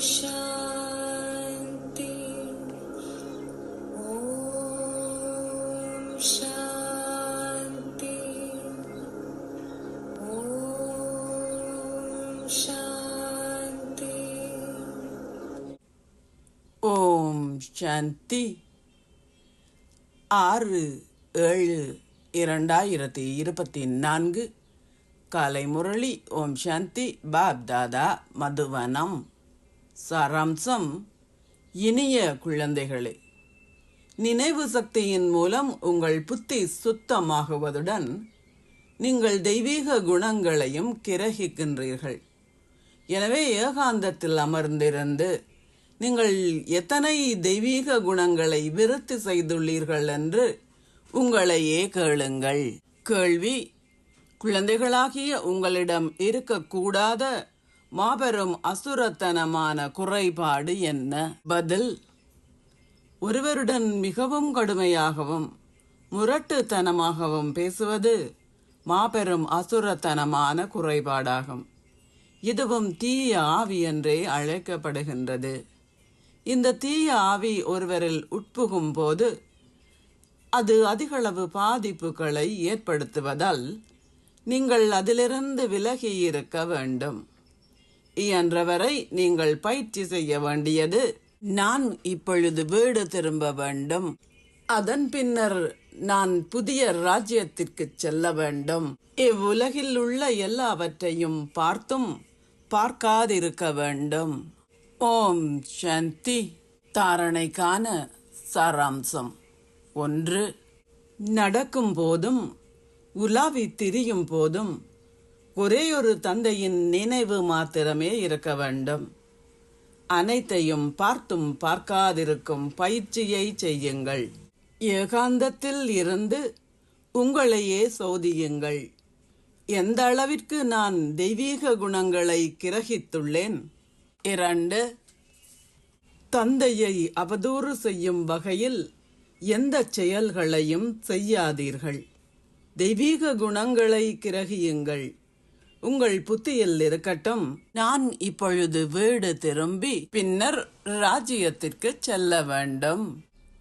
शांति। ओम शांति। ओम शांति। ஓம் சாந்தி. 6/7/2024 காலை முரளி. ஓம் சாந்தி. பாப் தாதா, மதுவனம். சாராம்சம்: இனிய குழந்தைகளே, நினைவு சக்தியின் மூலம் உங்கள் புத்தி சுத்தமாகுவதுடன் நீங்கள் தெய்வீக குணங்களையும் கிரகிக்கின்றீர்கள். எனவே ஏகாந்தத்தில் அமர்ந்திருந்து நீங்கள் எத்தனை தெய்வீக குணங்களை விருத்தி செய்துள்ளீர்கள் என்று உங்களையே கேளுங்கள். கேள்வி: குழந்தைகளாகிய உங்களிடம் இருக்கக்கூடாத மாபெரும் அசுரத்தனமான குறைபாடு என்ன? பதில்: ஒருவருடன் மிகவும் கடுமையாகவும் முரட்டுத்தனமாகவும் பேசுவது மாபெரும் அசுரத்தனமான குறைபாடாகும். இதுவும் தீய ஆவி என்றே அழைக்கப்படுகின்றது. இந்த தீய ஆவி ஒருவரில் உட்புகும் போது அது அதிகளவு பாதிப்புகளை ஏற்படுத்துவதால் நீங்கள் அதிலிருந்து விலகி இருக்க வேண்டும். இயன்றவரை நீங்கள் பயிற்சி செய்ய வேண்டியது, நான் இப்பொழுது வீடு திரும்ப வேண்டும், அதன் பின்னர் நான் புதிய ராஜ்யத்திற்கு செல்ல வேண்டும், இவ்வுலகில் உள்ள எல்லாவற்றையும் பார்த்தும் பார்க்காதிருக்க வேண்டும். ஓம் சாந்தி. தாரணைக்கான சாராம்சம்: 1. நடக்கும் போதும் உலாவி திரியும் போதும் ஒரேயொரு தந்தையின் நினைவு மாத்திரமே இருக்க வேண்டும். அனைத்தையும் பார்த்தும் பார்க்காதிருக்கும் பயிற்சியை செய்யுங்கள். ஏகாந்தத்தில் இருந்து உங்களையே சோதியுங்கள். எந்த அளவிற்கு நான் தெய்வீக குணங்களை கிரகித்துள்ளேன்? 2. தந்தையை அவதூறு செய்யும் வகையில் எந்த செயல்களையும் செய்யாதீர்கள். தெய்வீக குணங்களை கிரகியுங்கள். உங்கள் புத்தியில் இருக்கட்டும், நான் இப்பொழுது வீடு திரும்பி பின்னர் ராஜ்யத்திற்கு செல்ல வேண்டும்.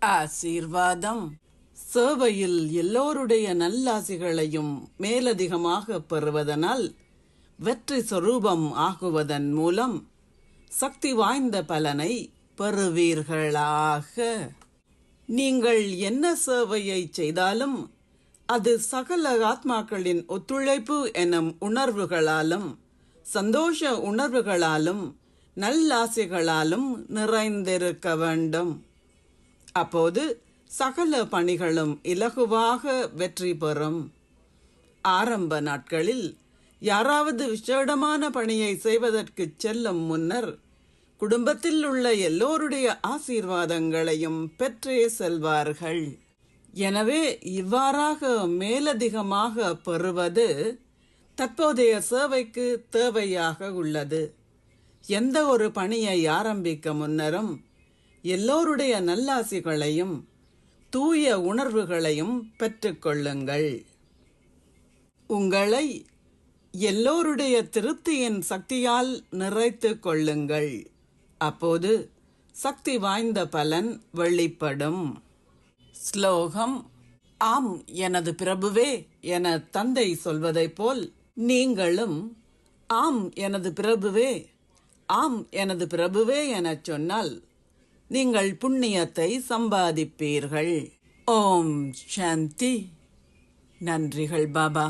ஆசீர்வாதம்: சேவையில் எல்லோருடைய நல்லாசிகளையும் மேலதிகமாக பெறுவதனால் வெற்றி சொரூபம் ஆகுவதன் மூலம் சக்தி வாய்ந்த பலனை பெறுவீர்களாக. நீங்கள் என்ன சேவையை செய்தாலும் அது சகல ஆத்மாக்களின் ஒத்துழைப்பு எனும் உணர்வுகளாலும் சந்தோஷ உணர்வுகளாலும் நல்லாசைகளாலும் நிறைந்திருக்க வேண்டும். அப்போது சகல பணிகளும் இலகுவாக வெற்றி பெறும். ஆரம்ப நாட்களில் யாராவது விசேடமான பணியை செய்வதற்கு செல்லும் முன்னர் குடும்பத்தில் உள்ள எல்லோருடைய ஆசீர்வாதங்களையும் பெற்றே செல்வார்கள். எனவே இவ்வாறாக மேலதிகமாக பெறுவது தற்போதைய சேவைக்கு தேவையாக உள்ளது. எந்த ஒரு பணியை ஆரம்பிக்க முன்னரும் எல்லோருடைய நல்லாசிகளையும் தூய உணர்வுகளையும் பெற்றுக்கொள்ளுங்கள். உங்களை எல்லோருடைய திருப்தியின் சக்தியால் நிறைத்து கொள்ளுங்கள். அப்போது சக்தி வாய்ந்த பலன் வெளிப்படும். ஸ்லோகம்: ஆம் எனது பிரபுவே என தந்தை சொல்வதைப் போல் நீங்களும் ஆம் எனது பிரபுவே, ஆம் எனது பிரபுவே எனச் சொன்னால் நீங்கள் புண்ணியத்தை சம்பாதிப்பீர்கள். ஓம் சாந்தி. நன்றிகள் பாபா.